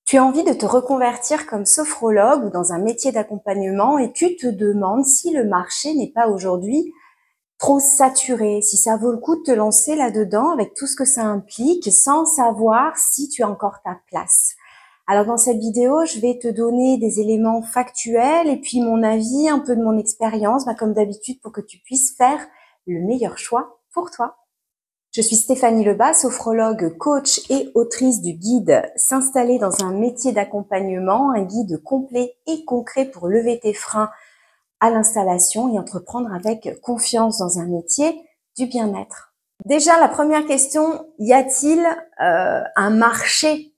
Tu as envie de te reconvertir comme sophrologue ou dans un métier d'accompagnement et tu te demandes si le marché n'est pas aujourd'hui trop saturé, si ça vaut le coup de te lancer là-dedans avec tout ce que ça implique sans savoir si tu as encore ta place. Alors dans cette vidéo, je vais te donner des éléments factuels et puis mon avis, un peu de mon expérience, comme d'habitude pour que tu puisses faire le meilleur choix pour toi. Je suis Stéphanie Lebas, sophrologue, coach et autrice du guide S'installer dans un métier d'accompagnement, un guide complet et concret pour lever tes freins à l'installation et entreprendre avec confiance dans un métier du bien-être. Déjà, la première question, y a-t-il un marché?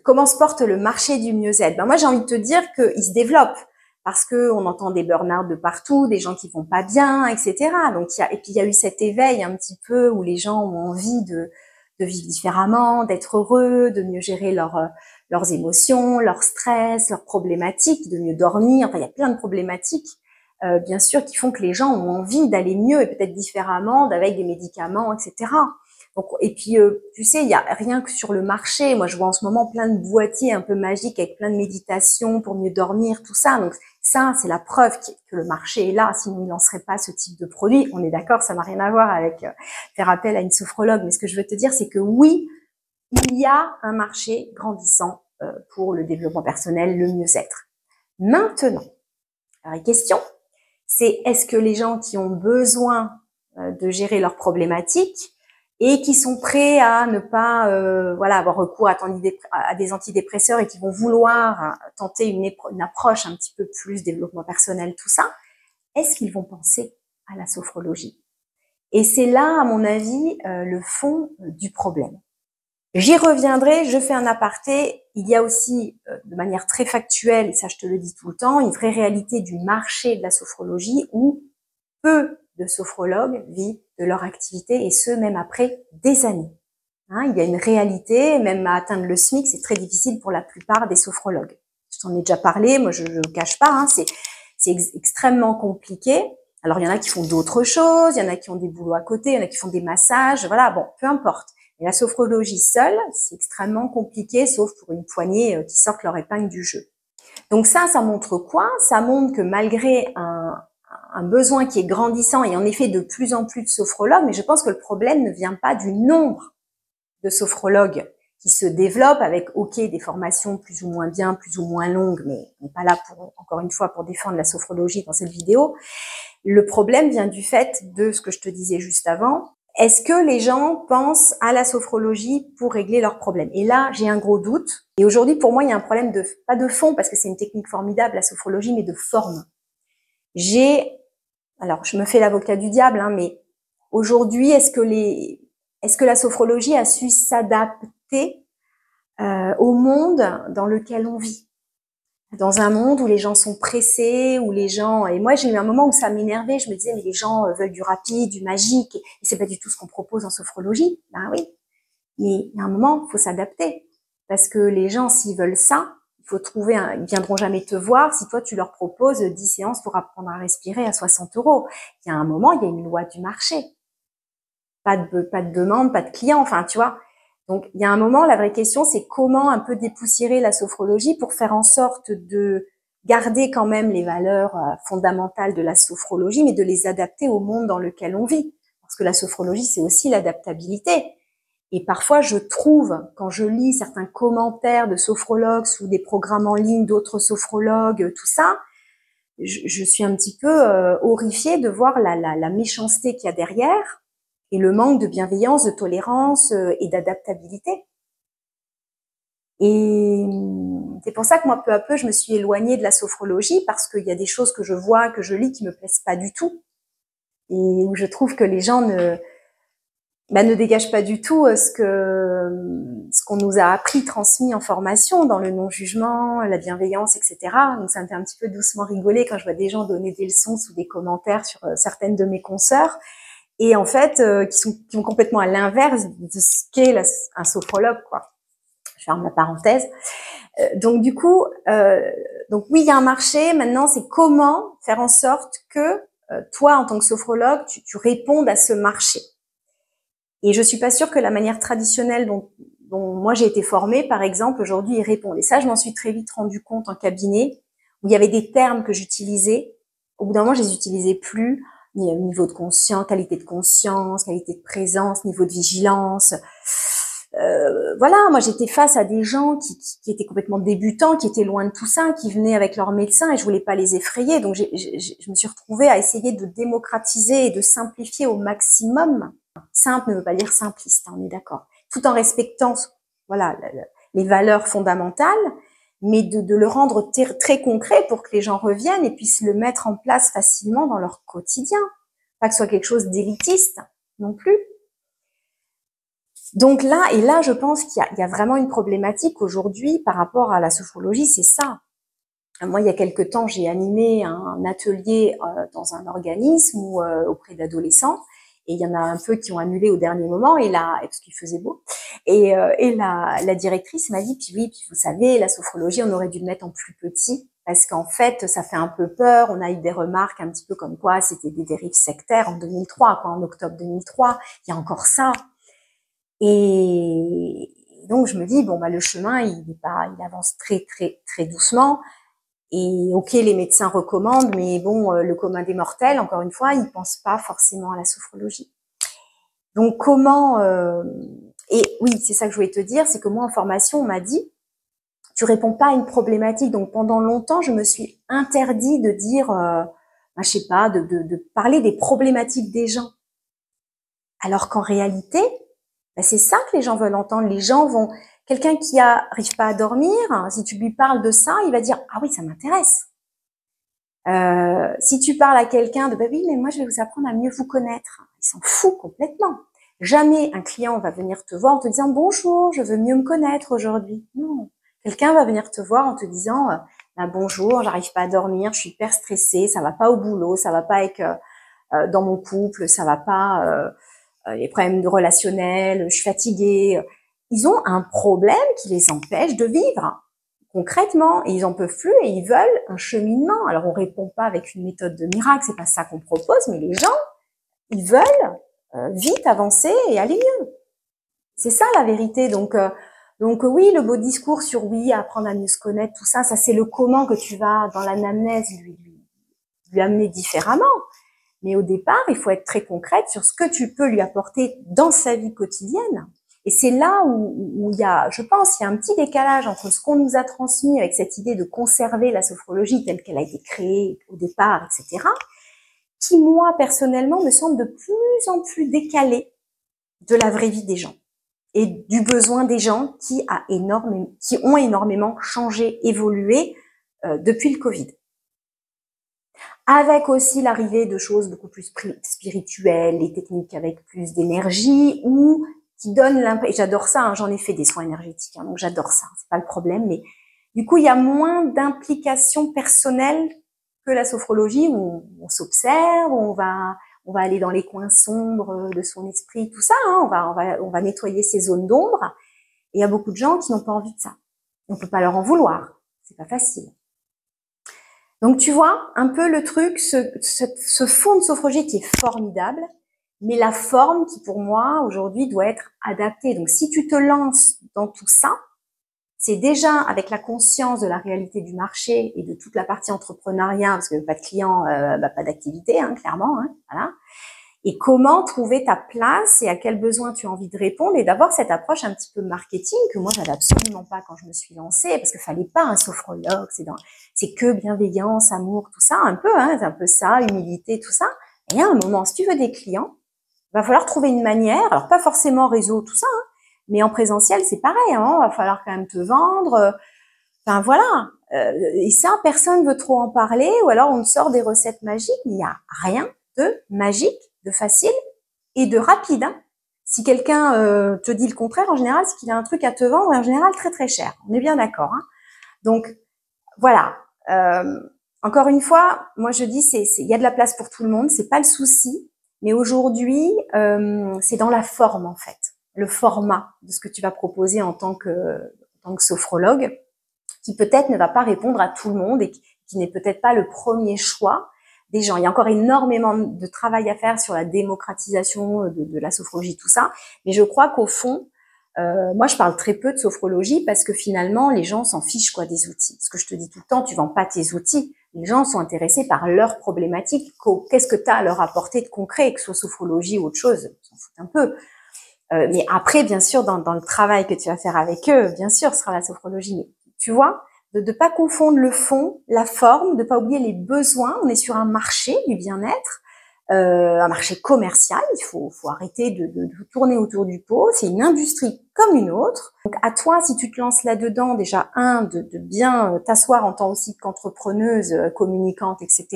Comment se porte le marché du mieux-être? Moi, j'ai envie de te dire qu'il se développe parce que on entend des burn-out de partout, des gens qui vont pas bien, etc. Donc, et puis il y a eu cet éveil un petit peu où les gens ont envie de vivre différemment, d'être heureux, de mieux gérer leurs émotions, leur stress, leurs problématiques, de mieux dormir. Enfin, il y a plein de problématiques, bien sûr, qui font que les gens ont envie d'aller mieux et peut-être différemment, avec des médicaments, etc. Donc, et puis, tu sais, il y a rien que sur le marché. Moi, je vois en ce moment plein de boîtiers un peu magiques avec plein de méditations pour mieux dormir, tout ça. Donc, ça, c'est la preuve que le marché est là. Sinon, il ne lancerait pas ce type de produit. On est d'accord, ça n'a rien à voir avec faire appel à une sophrologue. Mais ce que je veux te dire, c'est que oui, il y a un marché grandissant pour le développement personnel, le mieux-être. Maintenant, la question, c'est est-ce que les gens qui ont besoin de gérer leurs problématiques et qui sont prêts à ne pas avoir recours à des antidépresseurs et qui vont vouloir tenter une approche un petit peu plus développement personnel, tout ça, est-ce qu'ils vont penser à la sophrologie? Et c'est là, à mon avis, le fond du problème. J'y reviendrai, je fais un aparté. Il y a aussi, de manière très factuelle, et ça je te le dis tout le temps, une vraie réalité du marché de la sophrologie où peu de sophrologues vivent de leur activité et ce, même après des années. Il y a une réalité, même à atteindre le SMIC, c'est très difficile pour la plupart des sophrologues. Je t'en ai déjà parlé, moi je ne le cache pas, c'est extrêmement compliqué. Alors il y en a qui font d'autres choses, il y en a qui ont des boulots à côté, il y en a qui font des massages, voilà, bon, peu importe. Mais la sophrologie seule, c'est extrêmement compliqué, sauf pour une poignée qui sortent leur épingle du jeu. Donc ça montre quoi? Ça montre que malgré un besoin qui est grandissant et en effet de plus en plus de sophrologues, mais je pense que le problème ne vient pas du nombre de sophrologues qui se développent avec, des formations plus ou moins bien, plus ou moins longues, mais on n'est pas là encore une fois, pour défendre la sophrologie dans cette vidéo. Le problème vient du fait de ce que je te disais juste avant. Est-ce que les gens pensent à la sophrologie pour régler leurs problèmes? Et là, j'ai un gros doute. Et aujourd'hui, pour moi, il y a un problème pas de fond, parce que c'est une technique formidable, la sophrologie, mais de forme. Alors, je me fais l'avocat du diable, mais aujourd'hui, est-ce que la sophrologie a su s'adapter au monde dans lequel on vit? Dans un monde où les gens sont pressés, où les gens... Et moi, j'ai eu un moment où ça m'énervait. Je me disais, mais les gens veulent du rapide, du magique. Et c'est pas du tout ce qu'on propose en sophrologie. Ben oui. Mais il y a un moment, il faut s'adapter. Parce que les gens, s'ils veulent ça, il faut trouver ils viendront jamais te voir si toi, tu leur proposes 10 séances pour apprendre à respirer à 60 €. Il y a un moment, il y a une loi du marché. Pas de demande, pas de client, enfin, tu vois. Donc, il y a un moment, la vraie question, c'est comment un peu dépoussiérer la sophrologie pour faire en sorte de garder quand même les valeurs fondamentales de la sophrologie, mais de les adapter au monde dans lequel on vit. Parce que la sophrologie, c'est aussi l'adaptabilité. Et parfois, je trouve, quand je lis certains commentaires de sophrologues sous des programmes en ligne d'autres sophrologues, tout ça, je suis un petit peu horrifiée de voir la méchanceté qu'il y a derrière et le manque de bienveillance, de tolérance et d'adaptabilité. Et c'est pour ça que moi, peu à peu, je me suis éloignée de la sophrologie parce qu'il y a des choses que je vois, que je lis qui me plaisent pas du tout et où je trouve que les gens ne dégagent pas du tout ce qu'on nous a appris, transmis en formation dans le non-jugement, la bienveillance, etc. Donc ça me fait un petit peu doucement rigoler quand je vois des gens donner des leçons sous des commentaires sur certaines de mes consoeurs et en fait qui vont complètement à l'inverse de ce qu'est un sophrologue, quoi. Je ferme la parenthèse. Donc du coup, donc oui, il y a un marché. Maintenant, c'est comment faire en sorte que toi, en tant que sophrologue, tu répondes à ce marché. Et je suis pas sûre que la manière traditionnelle dont dont moi j'ai été formée, par exemple, aujourd'hui, ils répondent. Et ça, je m'en suis très vite rendu compte en cabinet, où il y avait des termes que j'utilisais. Au bout d'un moment, je les utilisais plus. Niveau de conscience, qualité de présence, niveau de vigilance. Voilà, moi j'étais face à des gens qui étaient complètement débutants, qui étaient loin de tout ça, qui venaient avec leur médecin et je voulais pas les effrayer. Donc je me suis retrouvée à essayer de démocratiser et de simplifier au maximum. Simple ne veut pas dire simpliste, hein, on est d'accord. Tout en respectant, voilà, les valeurs fondamentales, mais de le rendre très concret pour que les gens reviennent et puissent le mettre en place facilement dans leur quotidien. Pas que ce soit quelque chose d'élitiste non plus. Donc là, et là, je pense qu'il y a vraiment une problématique aujourd'hui par rapport à la sophrologie, c'est ça. Moi, il y a quelque temps, j'ai animé un atelier dans un organisme ou auprès d'adolescents, et il y en a un peu qui ont annulé au dernier moment, et là, parce qu'il faisait beau, et la directrice m'a dit, puis oui, puis vous savez, la sophrologie, on aurait dû le mettre en plus petit, parce qu'en fait, ça fait un peu peur. On a eu des remarques un petit peu comme quoi c'était des dérives sectaires en 2003, quoi, en octobre 2003. Il y a encore ça. Et donc je me dis bon bah le chemin il avance très doucement et ok les médecins recommandent mais bon le commun des mortels encore une fois ils pensent pas forcément à la sophrologie. Donc comment et oui c'est ça que je voulais te dire c'est que moi en formation on m'a dit tu réponds pas à une problématique donc pendant longtemps je me suis interdit de dire je sais pas de parler des problématiques des gens alors qu'en réalité ben, c'est ça que les gens veulent entendre. Les gens vont, quelqu'un qui arrive pas à dormir, si tu lui parles de ça, il va dire ah oui ça m'intéresse. Si tu parles à quelqu'un de bah oui mais moi je vais vous apprendre à mieux vous connaître, il s'en fout complètement. Jamais un client va venir te voir en te disant bonjour, je veux mieux me connaître aujourd'hui. Non, quelqu'un va venir te voir en te disant bah, bonjour, j'arrive pas à dormir, je suis hyper stressée, ça va pas au boulot, ça va pas avec dans mon couple, ça va pas. Les problèmes de relationnels, je suis fatiguée. Ils ont un problème qui les empêche de vivre concrètement et ils en peuvent plus et ils veulent un cheminement. Alors on répond pas avec une méthode de miracle, c'est pas ça qu'on propose, mais les gens ils veulent vite avancer et aller mieux. C'est ça la vérité. Donc oui, le beau discours sur oui, apprendre à mieux se connaître, tout ça, ça c'est le comment que tu vas dans l'anamnèse lui amener différemment. Mais au départ, il faut être très concrète sur ce que tu peux lui apporter dans sa vie quotidienne. Et c'est là où il y a, je pense, il y a un petit décalage entre ce qu'on nous a transmis avec cette idée de conserver la sophrologie telle qu'elle a été créée au départ, etc., qui, moi, personnellement, me semble de plus en plus décalée de la vraie vie des gens et du besoin des gens qui ont énormément changé, évolué depuis le Covid. Avec aussi l'arrivée de choses beaucoup plus spirituelles, les techniques avec plus d'énergie, ou qui donnent l'impression, j'adore ça, hein, j'en ai fait des soins énergétiques, hein, donc j'adore ça, c'est pas le problème, mais du coup il y a moins d'implication personnelle que la sophrologie où on s'observe, on va aller dans les coins sombres de son esprit, tout ça, hein, on va nettoyer ces zones d'ombre, et il y a beaucoup de gens qui n'ont pas envie de ça. On peut pas leur en vouloir, c'est pas facile. Donc tu vois un peu le truc, ce fond de sophrologie qui est formidable, mais la forme qui pour moi aujourd'hui doit être adaptée. Donc si tu te lances dans tout ça, c'est déjà avec la conscience de la réalité du marché et de toute la partie entrepreneuriat, parce que pas de clients, pas d'activité, hein, clairement, hein, voilà. Et comment trouver ta place et à quel besoin tu as envie de répondre et d'avoir cette approche un petit peu marketing que moi j'avais absolument pas quand je me suis lancée parce qu'il fallait pas un sophrologue, c'est que bienveillance, amour, tout ça, un peu, hein, c'est un peu ça, humilité, tout ça. Et à un moment, si tu veux des clients, va falloir trouver une manière, alors pas forcément réseau, tout ça, hein, mais en présentiel c'est pareil, hein, va falloir quand même te vendre, enfin voilà. Et ça, personne veut trop en parler, ou alors on te sort des recettes magiques, mais il n'y a rien de magique, de facile et de rapide. Hein. Si quelqu'un te dit le contraire, en général, c'est qu'il a un truc à te vendre, et en général très très cher. On est bien d'accord. Hein. Donc voilà. Encore une fois, moi je dis, il y a de la place pour tout le monde, c'est pas le souci. Mais aujourd'hui, c'est dans la forme en fait, le format de ce que tu vas proposer en tant que sophrologue, qui peut-être ne va pas répondre à tout le monde et qui n'est peut-être pas le premier choix des gens. Il y a encore énormément de travail à faire sur la démocratisation de la sophrologie, tout ça. Mais je crois qu'au fond, Moi, je parle très peu de sophrologie parce que finalement, les gens s'en fichent quoi des outils. Ce que je te dis tout le temps, tu vends pas tes outils. Les gens sont intéressés par leurs problématiques. Qu'est-ce que tu as à leur apporter de concret, que ce soit sophrologie ou autre chose, ils s'en foutent un peu. Mais après, bien sûr, dans le travail que tu vas faire avec eux, bien sûr, ce sera la sophrologie. Mais tu vois, de pas confondre le fond, la forme, de pas oublier les besoins. On est sur un marché du bien-être. Un marché commercial, il faut arrêter de tourner autour du pot, c'est une industrie comme une autre. Donc à toi, si tu te lances là-dedans, déjà de bien t'asseoir en tant aussi qu'entrepreneuse, communicante, etc.,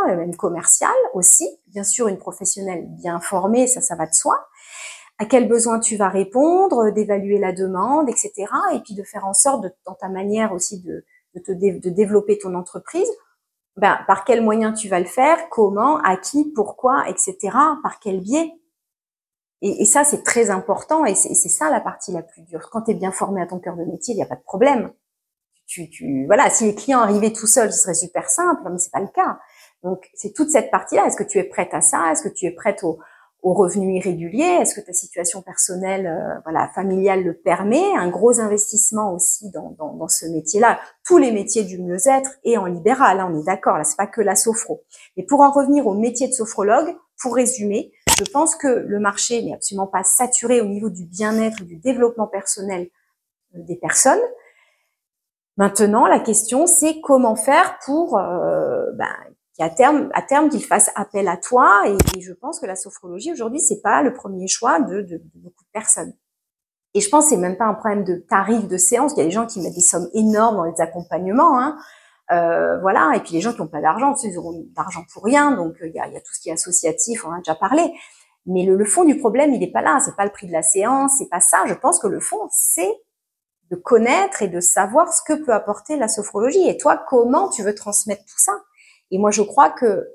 même commerciale aussi, bien sûr une professionnelle bien formée, ça va de soi. À quels besoins tu vas répondre, d'évaluer la demande, etc., et puis de faire en sorte, dans ta manière aussi de développer ton entreprise, par quels moyens tu vas le faire, comment, à qui, pourquoi, etc., par quel biais. Et ça, c'est très important et c'est ça la partie la plus dure. Quand tu es bien formé à ton cœur de métier, il n'y a pas de problème. Voilà, si les clients arrivaient tout seuls, ce serait super simple, mais c'est pas le cas. Donc, c'est toute cette partie-là. Est-ce que tu es prête à ça? Est-ce que tu es prête au revenu irrégulier? Est-ce que ta situation personnelle, voilà, familiale le permet? Un gros investissement aussi dans ce métier-là. Tous les métiers du mieux-être et en libéral, hein, on est d'accord. Là, c'est pas que la sophro. Mais pour en revenir au métier de sophrologue, pour résumer, je pense que le marché n'est absolument pas saturé au niveau du bien-être et du développement personnel des personnes. Maintenant, la question, c'est comment faire pour qu'à terme, qu'ils fassent appel à toi. Et je pense que la sophrologie, aujourd'hui, c'est pas le premier choix de beaucoup de personnes. Et je pense que c'est même pas un problème de tarif de séance. Il y a des gens qui mettent des sommes énormes dans les accompagnements, hein. Voilà. Et puis les gens qui n'ont pas d'argent, ils auront d'argent pour rien. Donc il y a tout ce qui est associatif, on en a déjà parlé. Mais le fond du problème, il n'est pas là. C'est pas le prix de la séance, c'est pas ça. Je pense que le fond, c'est de connaître et de savoir ce que peut apporter la sophrologie. Et toi, comment tu veux transmettre tout ça? Et moi, je crois que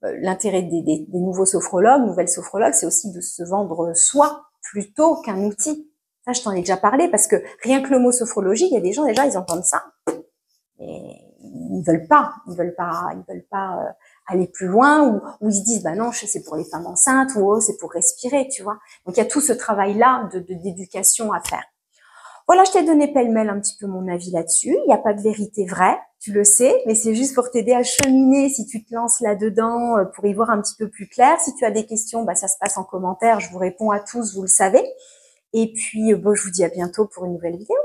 l'intérêt des nouveaux sophrologues, nouvelles sophrologues, c'est aussi de se vendre soi plutôt qu'un outil. Ça, je t'en ai déjà parlé parce que rien que le mot sophrologie, il y a des gens déjà, ils entendent ça et ils veulent pas aller plus loin ou ils se disent bah non, c'est pour les femmes enceintes ou oh, c'est pour respirer, tu vois. Donc il y a tout ce travail-là d'éducation à faire. Voilà, je t'ai donné pêle-mêle un petit peu mon avis là-dessus. Il n'y a pas de vérité vraie, tu le sais, mais c'est juste pour t'aider à cheminer si tu te lances là-dedans, pour y voir un petit peu plus clair. Si tu as des questions, ça se passe en commentaire. Je vous réponds à tous, vous le savez. Et puis, je vous dis à bientôt pour une nouvelle vidéo.